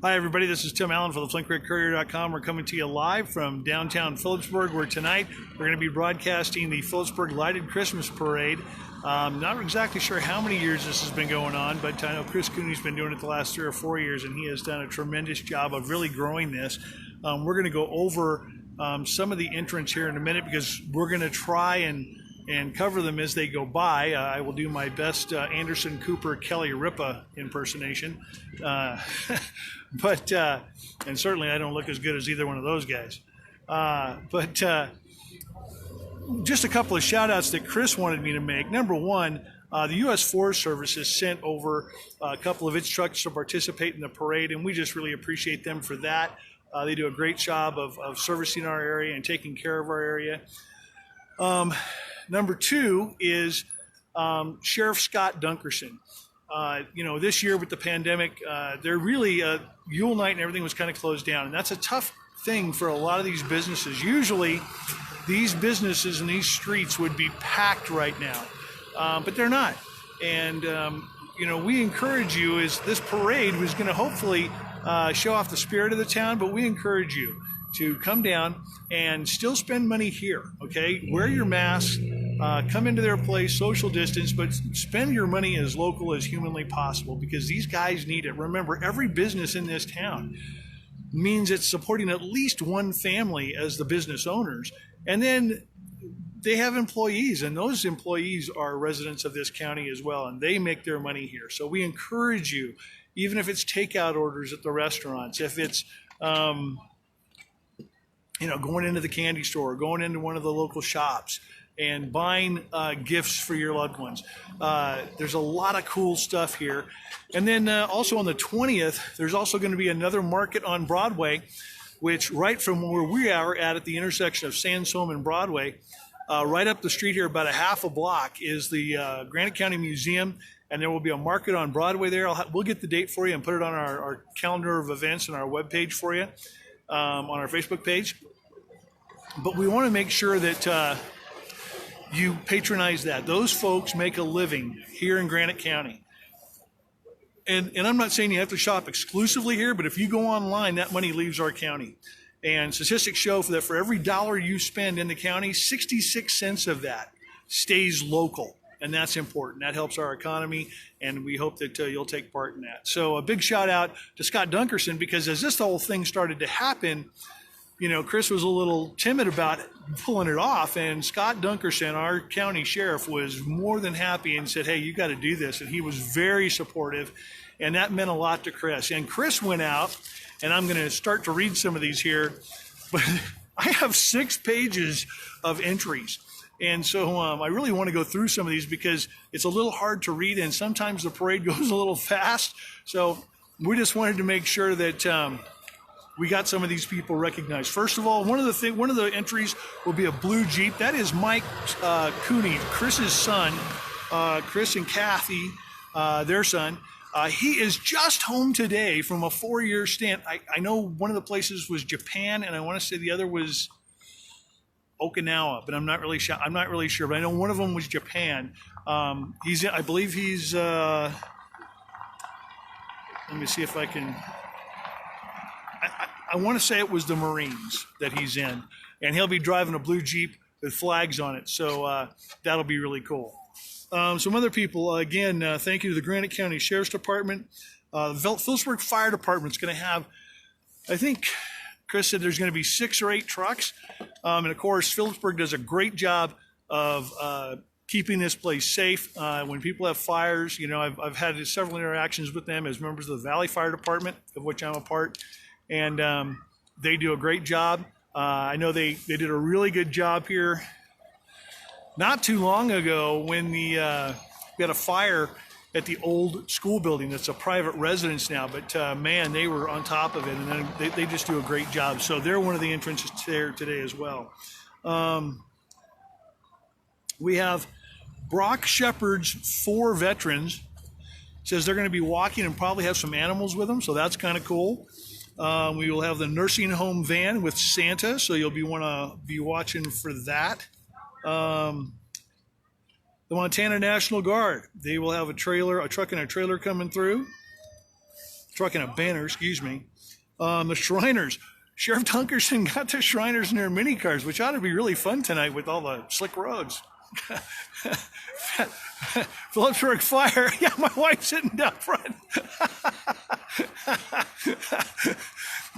Hi everybody, this is Tim Allen for the Courier.com. We're coming to you live from downtown Philipsburg, where tonight we're going to be broadcasting the Philipsburg Lighted Christmas Parade. Not exactly sure how many years this has been going on, but I know Cooney's been doing it the last 3 or 4 years, and he has done a tremendous job of really growing this. We're going to go over some of the entrants here in a minute, because we're going to try and cover them as they go by. I will do my best Anderson, Cooper, Kelly, Ripa impersonation. And certainly I don't look as good as either one of those guys. Just a couple of shout outs that Chris wanted me to make. Number one, the U.S. Forest Service has sent over a couple of its trucks to participate in the parade, and we just really appreciate them for that. They do a great job of servicing our area and taking care of our area. Number two is Sheriff Scott Dunkerson. This year with the pandemic, they're really, Yule night and everything was kind of closed down. And that's a tough thing for a lot of these businesses. Usually these businesses and these streets would be packed right now, but they're not. And, we encourage you, as this parade was going to hopefully show off the spirit of the town, but we encourage you to come down and still spend money here, okay? Wear your mask, come into their place, social distance, but spend your money as local as humanly possible, because these guys need it. Remember, every business in this town means it's supporting at least one family as the business owners, and then they have employees, and those employees are residents of this county as well, and they make their money here. So we encourage you, even if it's takeout orders at the restaurants, if it's going into the candy store, going into one of the local shops and buying gifts for your loved ones. There's a lot of cool stuff here. And then also on the 20th, there's also going to be another market on Broadway, which right from where we are at the intersection of Sansome and Broadway, right up the street here, about a half a block, is the Granite County Museum. And there will be a market on Broadway there. We'll get the date for you and put it on our calendar of events and our webpage for you, on our Facebook page. But we want to make sure that you patronize that. Those folks make a living here in Granite County. And I'm not saying you have to shop exclusively here, but if you go online, that money leaves our county. And statistics show that for every dollar you spend in the county, 66 cents of that stays local. And that's important. That helps our economy, and we hope that you'll take part in that. So a big shout out to Scott Dunkerson, because as this whole thing started to happen, Chris was a little timid about pulling it off, and Scott Dunkerson, our county sheriff, was more than happy and said, hey, you got to do this. And he was very supportive, and that meant a lot to Chris. And Chris went out, and I'm going to start to read some of these here, but I have 6 pages of entries. And so I really want to go through some of these, because it's a little hard to read, and sometimes the parade goes a little fast. So we just wanted to make sure that we got some of these people recognized. First of all, one of the entries will be a blue Jeep. That is Mike Cooney, Chris's son, Chris and Kathy, their son. He is just home today from a 4-year stint. I know one of the places was Japan, and I want to say the other was Okinawa, but I'm not really sure. But I know one of them was Japan. I believe he's. Let me see if I can. I want to say it was the Marines that he's in, and he'll be driving a blue Jeep with flags on it. So that'll be really cool. Some other people, again, thank you to the Granite County Sheriff's Department. The Philipsburg Fire Department's going to have, I think Chris said there's going to be 6 or 8 trucks. And of course, Philipsburg does a great job of keeping this place safe. When people have fires, I've had several interactions with them as members of the Valley Fire Department, of which I'm a part. And they do a great job. I know they did a really good job here not too long ago when we had a fire at the old school building. That's a private residence now, but man, they were on top of it, and then they just do a great job. So they're one of the entrances there today as well. We have Brock Shepard's 4 veterans. Says they're going to be walking and probably have some animals with them, so that's kind of cool. We will have the nursing home van with Santa, so you'll want to be watching for that. The Montana National Guard, they will have a truck and a trailer coming through. truck and a banner, excuse me. The Shriners. Sheriff Dunkerson got the Shriners in their mini cars, which ought to be really fun tonight with all the slick roads. Philipsburg Fire. Yeah, my wife's sitting down front.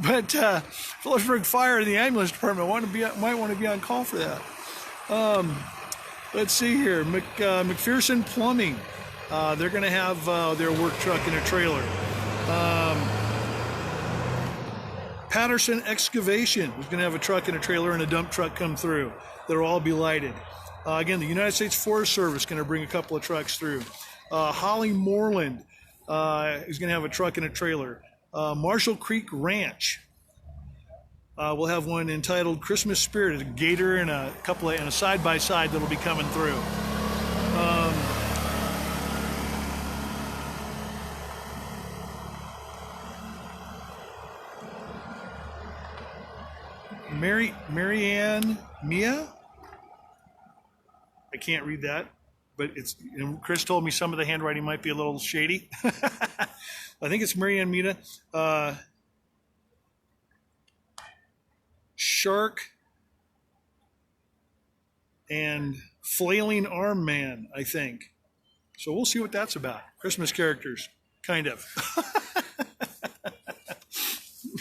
But Philipsburg Fire and the ambulance department might want to be on call for that. Let's see here. McPherson Plumbing. They're going to have their work truck and a trailer. Patterson Excavation is going to have a truck and a trailer and a dump truck come through. They'll all be lighted. Again, the United States Forest Service is going to bring a couple of trucks through. Holly Moreland is going to have a truck and a trailer. Marshall Creek Ranch. We'll have one entitled Christmas Spirit, a gator and a side-by-side that'll be coming through. Marianne Mia? I can't read that, but Chris told me some of the handwriting might be a little shady. I think it's Marianne Mia. Shark and Flailing Arm Man, I think. So we'll see what that's about. Christmas characters, kind of.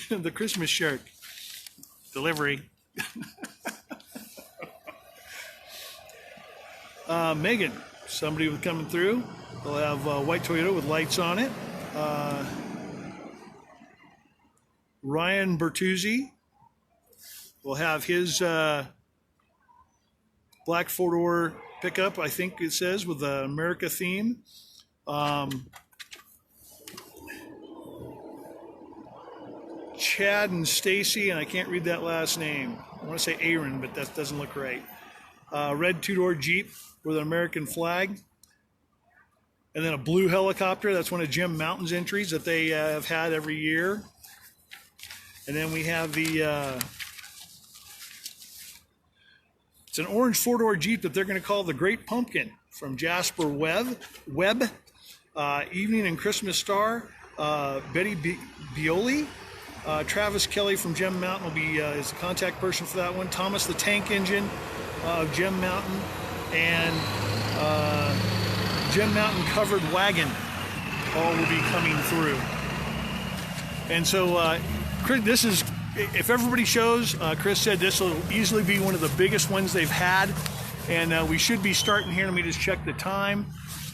The Christmas Shark. Delivery. Megan, somebody coming through. They'll have a white Toyota with lights on it. Ryan Bertuzzi will have his black four-door pickup, I think it says, with the America theme. Chad and Stacy, and I can't read that last name. I want to say Aaron, but that doesn't look right. Red two-door Jeep with an American flag. And then a blue helicopter. That's one of Jim Mountain's entries that they have had every year. And then we have it's an orange four-door Jeep that they're going to call the Great Pumpkin from Jasper Webb. Evening and Christmas Star. Betty Bioli. Travis Kelly from Gem Mountain will be is the contact person for that one. Thomas the Tank Engine of Gem Mountain, and Gem Mountain Covered Wagon all will be coming through. And so this is, if everybody shows, Chris said this will easily be one of the biggest ones they've had, and we should be starting here. Let me just check the time,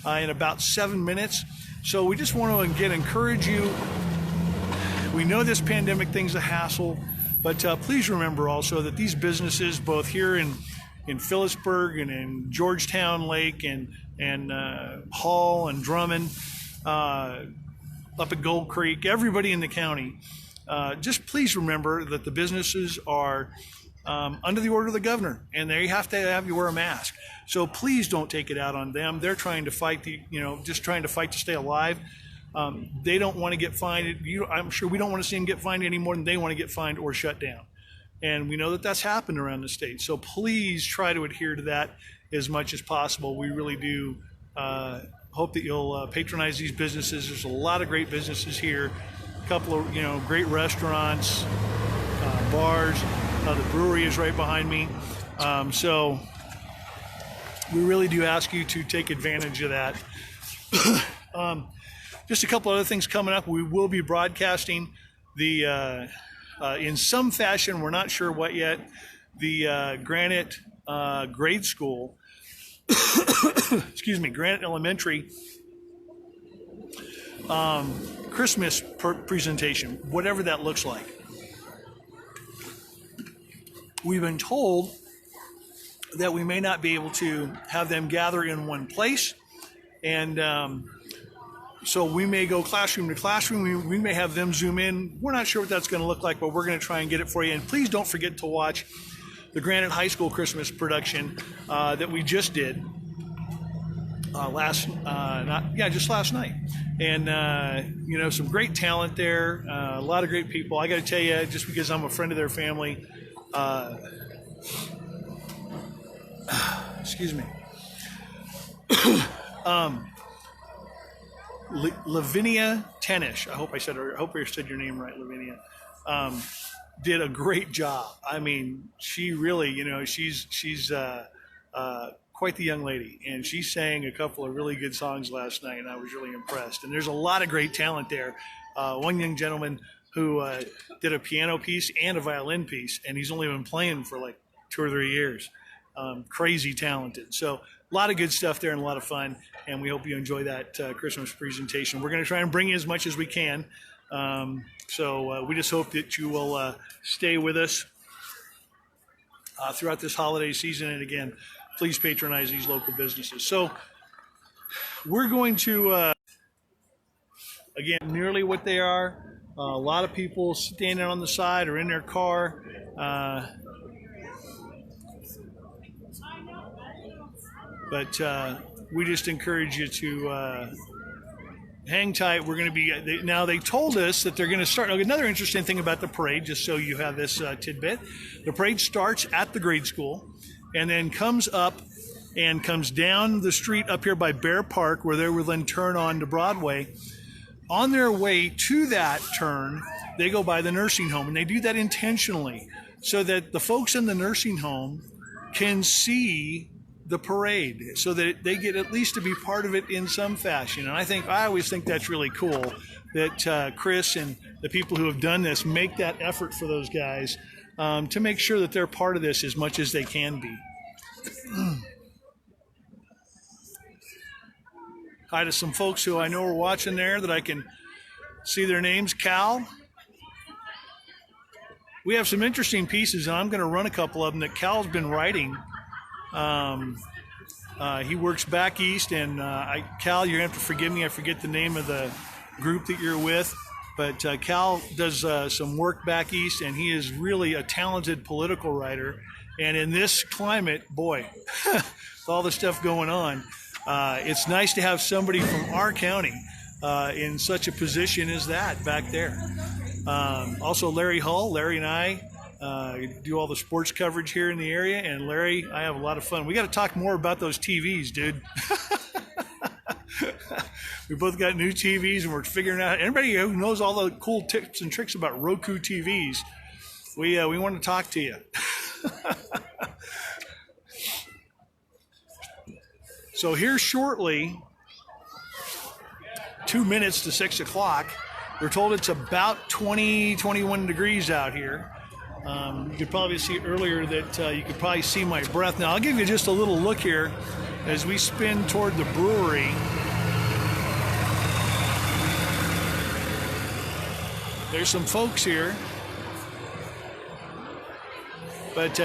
in about 7 minutes. So we just want to again encourage you. We know this pandemic thing's a hassle, but please remember also that these businesses, both here in Philipsburg and in Georgetown Lake and Hall and Drummond, up at Gold Creek, everybody in the county, just please remember that the businesses are under the order of the governor, and they have to have you wear a mask. So please don't take it out on them. They're trying to fight just trying to fight to stay alive. They don't want to get fined. I'm sure we don't want to see them get fined any more than they want to get fined or shut down. And we know that that's happened around the state. So please try to adhere to that as much as possible. We really do hope that you'll patronize these businesses. There's a lot of great businesses here. A couple of great restaurants, bars. The brewery is right behind me. So we really do ask you to take advantage of that. Just a couple other things coming up. We will be broadcasting the, in some fashion, we're not sure what yet, the Granite grade school, excuse me, Granite Elementary Christmas presentation, whatever that looks like. We've been told that we may not be able to have them gather in one place, and so we may go classroom to classroom. We may have them zoom in. We're not sure what that's going to look like, but we're going to try and get it for you. And please don't forget to watch the Granite High School Christmas production that we just did just last night. And some great talent there, a lot of great people. I got to tell you, just because I'm a friend of their family, excuse me. Lavinia Tenish. I hope I said your name right, Lavinia. Did a great job. I mean, she really, she's quite the young lady, and she sang a couple of really good songs last night, and I was really impressed. And there's a lot of great talent there. One young gentleman who did a piano piece and a violin piece, and he's only been playing for like 2 or 3 years. Crazy talented. So a lot of good stuff there and a lot of fun, and we hope you enjoy that Christmas presentation. We're going to try and bring you as much as we can. So we just hope that you will stay with us throughout this holiday season. And again, please patronize these local businesses. So we're going to, again, nearly what they are. A lot of people standing on the side or in their car. But we just encourage you to hang tight. We're going to be now. They told us that they're going to start. Another interesting thing about the parade, just so you have this tidbit, the parade starts at the grade school, and then comes up and comes down the street up here by Bear Park, where they will then turn on to Broadway. On their way to that turn, they go by the nursing home, and they do that intentionally so that the folks in the nursing home can see the parade, so that they get at least to be part of it in some fashion. And I always think that's really cool that Chris and the people who have done this make that effort for those guys to make sure that they're part of this as much as they can be. Hi to some folks who I know are watching there that I can see their names. Cal. We have some interesting pieces, and I'm going to run a couple of them that Cal's been writing. He works back east, and Cal, you're going to have to forgive me. I forget the name of the group that you're with, but Cal does some work back east, and he is really a talented political writer. And in this climate, boy, with all the stuff going on, it's nice to have somebody from our county in such a position as that back there. Also, Larry Hull. Larry and I do all the sports coverage here in the area, and Larry, I have a lot of fun. We got to talk more about those TVs, dude. We both got new TVs, and we're figuring out. Anybody who knows all the cool tips and tricks about Roku TVs, we want to talk to you. So here shortly, 2 minutes to 6 o'clock. We're told it's about 21 degrees out here. You could probably see earlier that you could probably see my breath. Now, I'll give you just a little look here as we spin toward the brewery. There's some folks here. But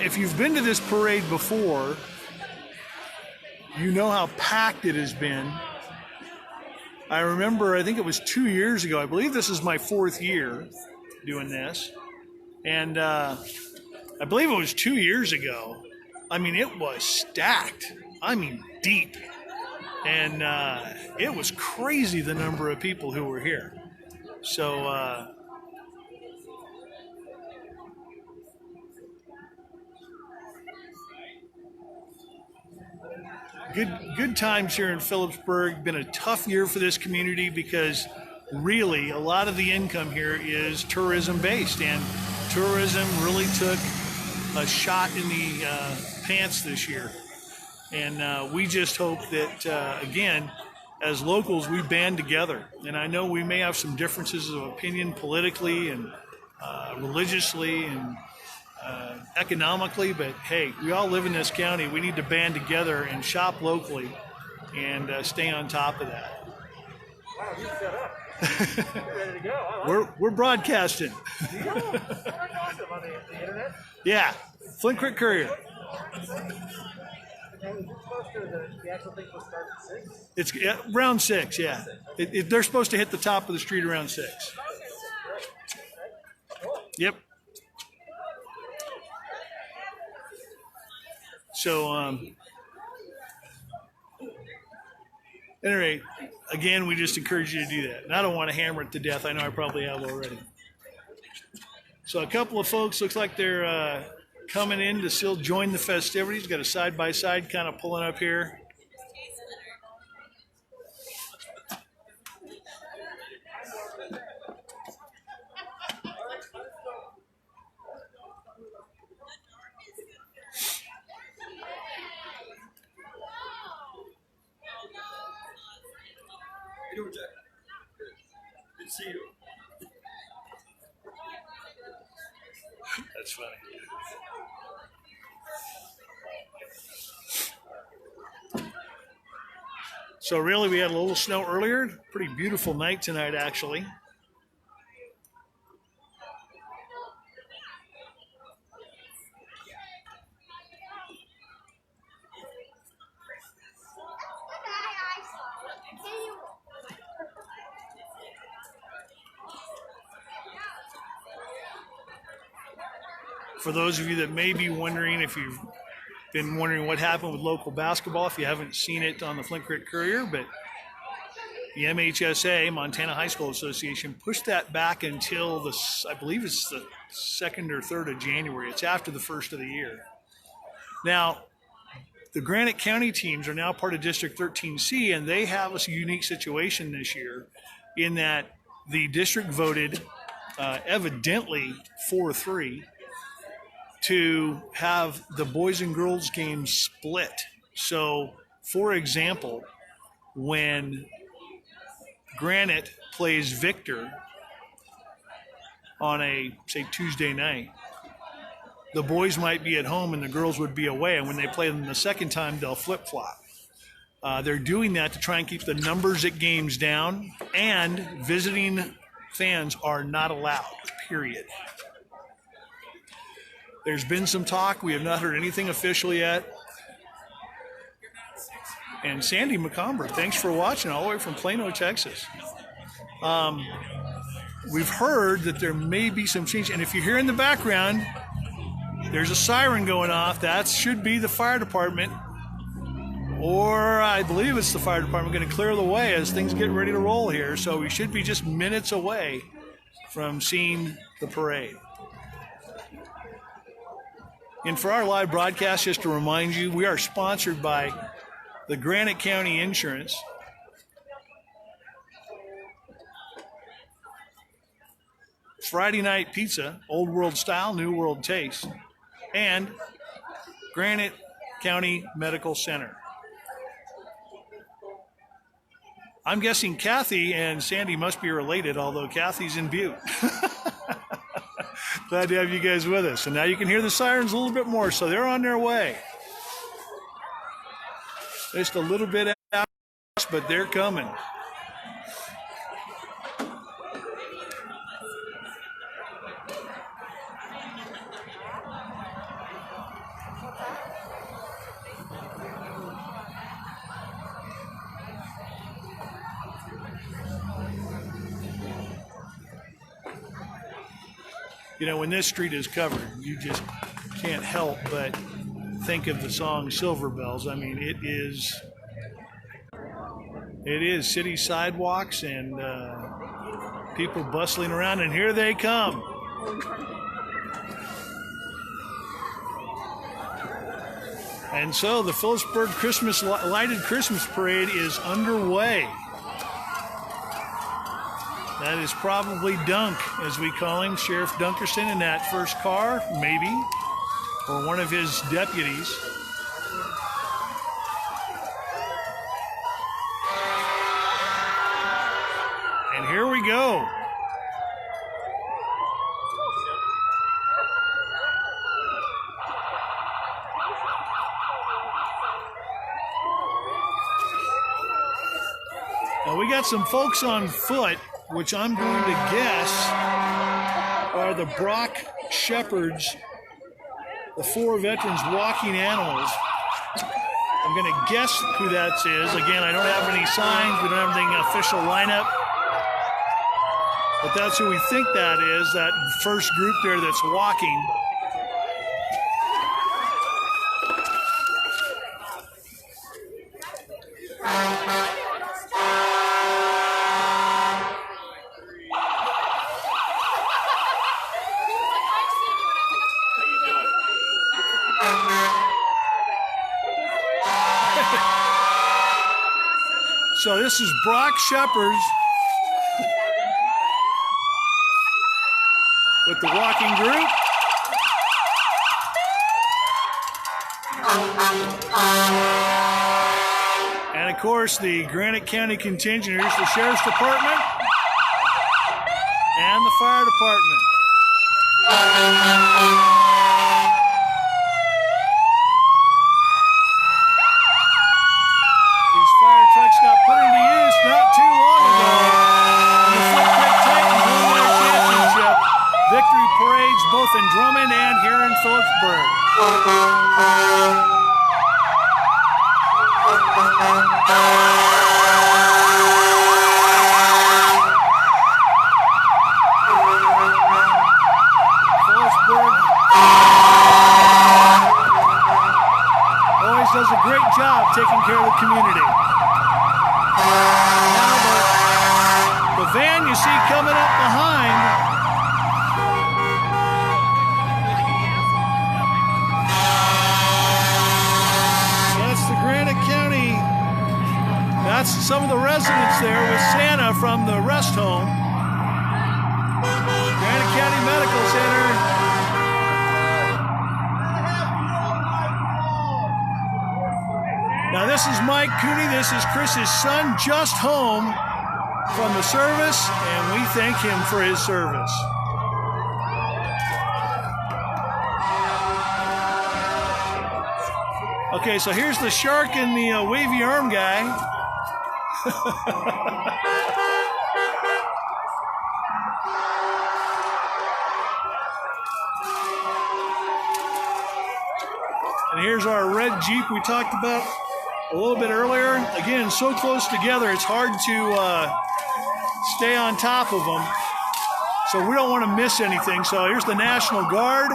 if you've been to this parade before, you know how packed it has been. I remember, I think it was 2 years ago. I believe this is my 4th year doing this. And I believe it was 2 years ago. I mean, it was stacked. I mean, deep. And it was crazy the number of people who were here. So good times here in Philipsburg. Been a tough year for this community because really a lot of the income here is tourism based, and tourism really took a shot in the pants this year. And we just hope that, again, as locals, we band together. And I know we may have some differences of opinion politically and religiously and economically, but hey, we all live in this county. We need to band together and shop locally and stay on top of that. Wow, you set up. You're ready to go. We're broadcasting. Awesome on the internet. Yeah, Flint Courier. And is it supposed to, the actual thing will start at 6? It's around 6, yeah. They're supposed to hit the top of the street around 6. Yep. So, anyway, again, we just encourage you to do that. And I don't want to hammer it to death. I know I probably have already. So a couple of folks, looks like they're coming in to still join the festivities. Got a side-by-side kind of pulling up here. That's funny. So really, we had a little snow earlier. Pretty beautiful night tonight, actually. For those of you that may be wondering, if you've been wondering what happened with local basketball, if you haven't seen it on the Flint Courier, but the MHSA, Montana High School Association, pushed that back until I believe it's the 2nd or 3rd of January. It's after the 1st of the year. Now, the Granite County teams are now part of District 13C, and they have a unique situation this year in that the district voted evidently 4-3 to have the boys and girls games split. So, for example, when Granite plays Victor on a, say, Tuesday night, the boys might be at home and the girls would be away. And when they play them the second time, they'll flip-flop. They're doing that to try and keep the numbers at games down, and visiting fans are not allowed, period. There's been some talk. We have not heard anything official yet. And Sandy McComber, thanks for watching all the way from Plano, Texas. We've heard that there may be some change. And if you hear in the background, there's a siren going off. That should be the fire department. Or I believe it's the fire department going to clear the way as things get ready to roll here. So we should be just minutes away from seeing the parade. And for our live broadcast, just to remind you, we are sponsored by the Granite County Insurance, Friday Night Pizza, Old World Style, New World Taste, and Granite County Medical Center. I'm guessing Kathy and Sandy must be related, although Kathy's in Butte. Glad to have you guys with us. And now you can hear the sirens a little bit more, so they're on their way. Just a little bit out, but they're coming. You know, when this street is covered, you just can't help but think of the song Silver Bells. I mean, it is city sidewalks and people bustling around, and here they come. And so the Philipsburg lighted Christmas parade is underway. That is probably Dunk, as we call him, Sheriff Dunkerson, in that first car, maybe, or one of his deputies. And here we go. Now we got some folks on foot, which I'm going to guess are the Brock Shepherds, the 4 veterans walking animals. I'm going to guess who that is. Again, I don't have any signs. We don't have anything official lineup. But that's who we think that is, that first group there that's walking. So this is Brock Shepherds with the walking group. And of course the Granite County contingent. Here's the Sheriff's Department. Fire Department. These fire trucks got put into use not too long ago when the Flint Titans won their championship. Victory parades both in Drummond and here in Philipsburg. Always does a great job taking care of the community. Now the van you see coming up behind that's the Granite County. That's some of the residents there with Santa from the rest home. Granite County Medical Center. Now this is Mike Cooney, this is Chris's son, just home from the service, and we thank him for his service. Okay, so here's the shark and the wavy arm guy. And here's our red Jeep we talked about a little bit earlier. Again, so close together, it's hard to stay on top of them. So we don't want to miss anything. So here's the National Guard.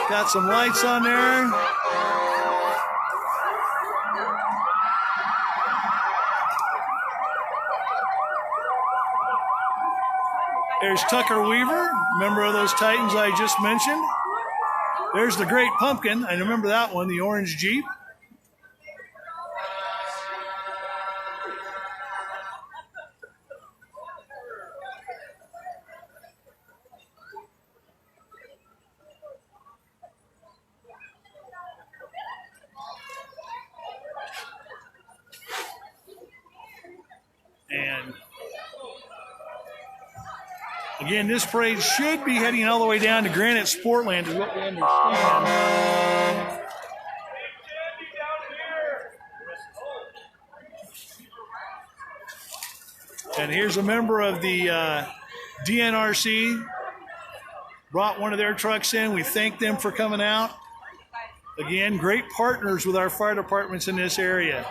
Got some lights on there. There's Tucker Weaver, member of those Titans I just mentioned. There's the Great Pumpkin. I remember that one, the orange Jeep. And again, this parade should be heading all the way down to Granite Sportland, is what we understand. And here's a member of the DNRC. Brought one of their trucks in. We thank them for coming out. Again, great partners with our fire departments in this area.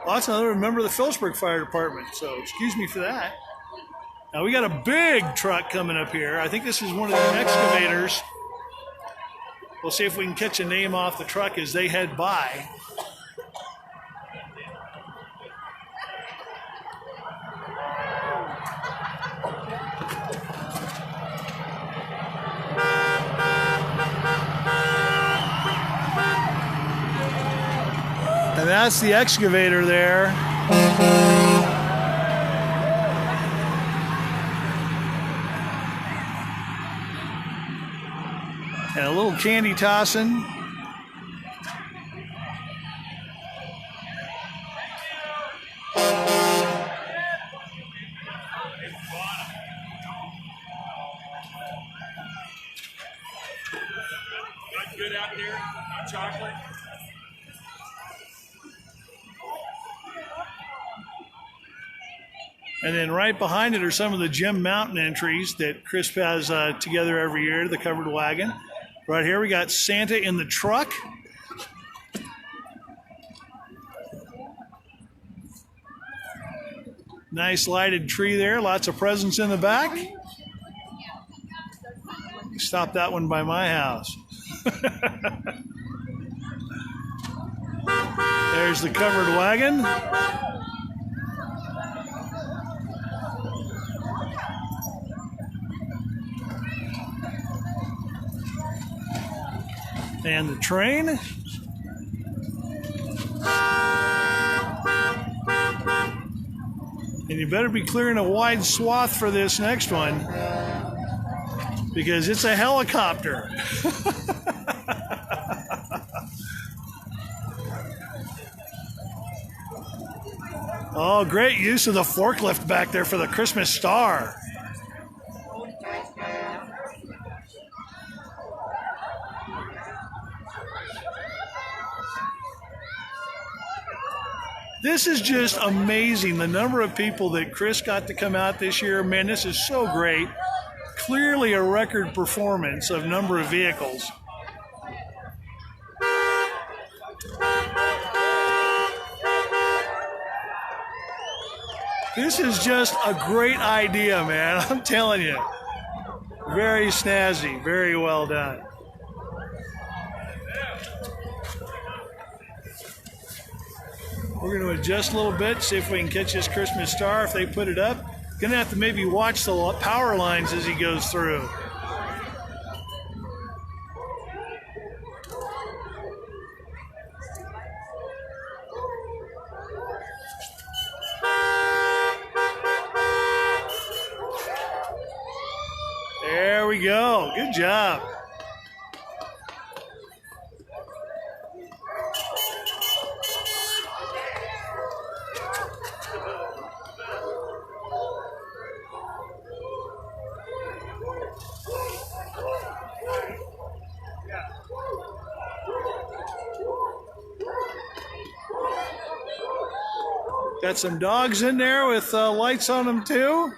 Lots of another member of the Philipsburg Fire Department, so excuse me for that. Now we got a big truck coming up here. I think this is one of the excavators. We'll see if we can catch a name off the truck as they head by. And that's the excavator there. And a little candy tossing. Good out there, chocolate. And then right behind it are some of the Gem Mountain entries that Chris has together every year, the covered wagon. Right here we got Santa in the truck. Nice lighted tree there, lots of presents in the back. Stop that one by my house. There's the covered wagon. And the train. And you better be clearing a wide swath for this next one, because it's a helicopter. Oh, great use of the forklift back there for the Christmas star. This is just amazing. The number of people that Chris got to come out this year, man, this is so great. Clearly a record performance of number of vehicles. This is just a great idea, man. I'm telling you. Very snazzy, very well done. We're going to adjust a little bit, see if we can catch this Christmas star if they put it up. Going to have to maybe watch the power lines as he goes through. There we go. Good job. Got some dogs in there with lights on them too.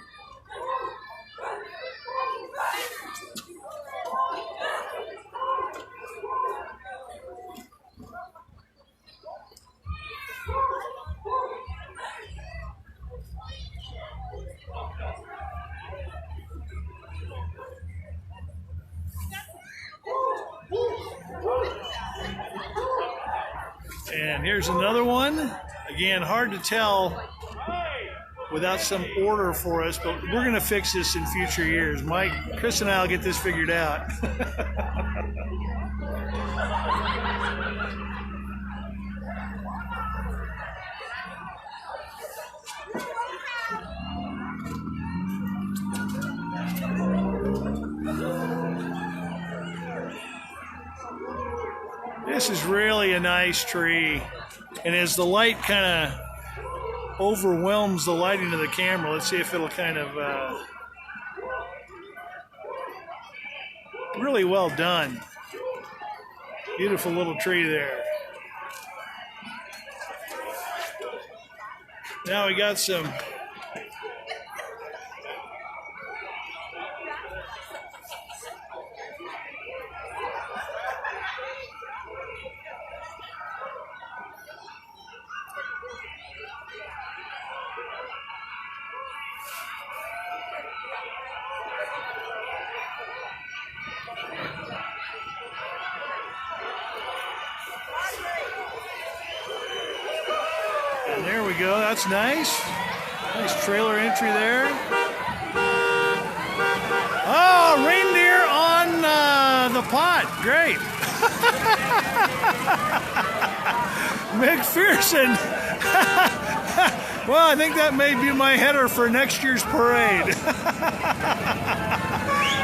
And here's another one. Again, hard to tell without some order for us, but we're going to fix this in future years. Mike, Chris and I will get this figured out. This is really a nice tree. And as the light kind of overwhelms the lighting of the camera, let's see if it'll kind of really well done. Beautiful little tree there. Now we got some there we go. That's nice. Nice trailer entry there. Oh, reindeer on the pot. Great. McPherson. Well, I think that may be my header for next year's parade.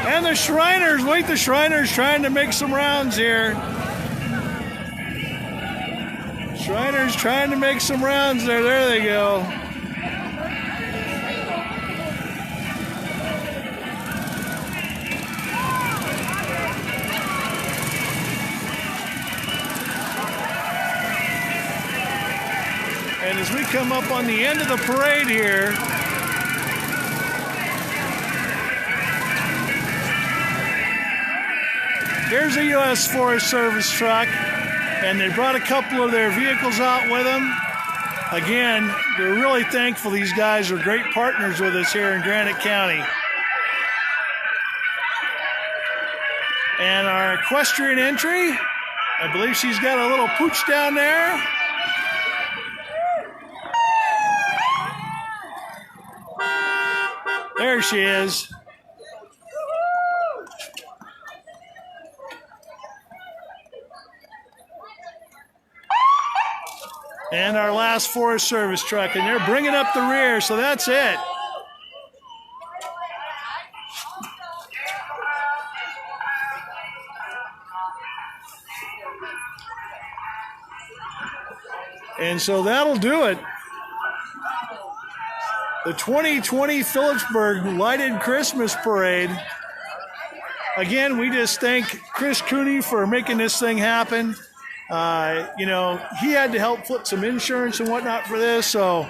And the Shriners. Wait, the Shriners trying to make some rounds here. Shriners trying to make some rounds there. There they go. And as we come up on the end of the parade here, here's a U.S. Forest Service truck. And they brought a couple of their vehicles out with them. Again, we're really thankful. These guys are great partners with us here in Granite County. And our equestrian entry, I believe she's got a little pooch down there. There she is. And our last Forest Service truck, and they're bringing up the rear, so that's it. And so that'll do it. The 2020 Philipsburg Lighted Christmas Parade. Again, we just thank Chris Cooney for making this thing happen. He had to help flip some insurance and whatnot for this, so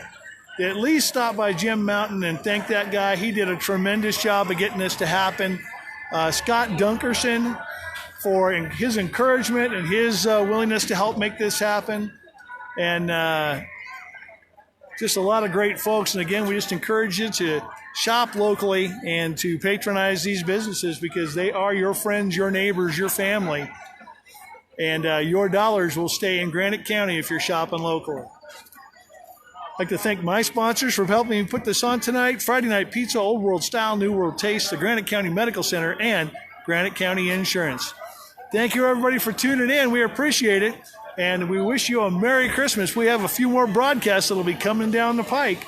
at least stop by Jim Mountain and thank that guy. He did a tremendous job of getting this to happen. Scott Dunkerson for his encouragement and his willingness to help make this happen. And just a lot of great folks. And again, we just encourage you to shop locally and to patronize these businesses because they are your friends, your neighbors, your family. And your dollars will stay in Granite County if you're shopping locally. I'd like to thank my sponsors for helping me put this on tonight. Friday Night Pizza, Old World Style, New World Taste, the Granite County Medical Center, and Granite County Insurance. Thank you, everybody, for tuning in. We appreciate it, and we wish you a Merry Christmas. We have a few more broadcasts that will be coming down the pike.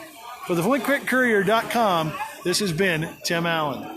For the FlintCourier.com, this has been Tim Allen.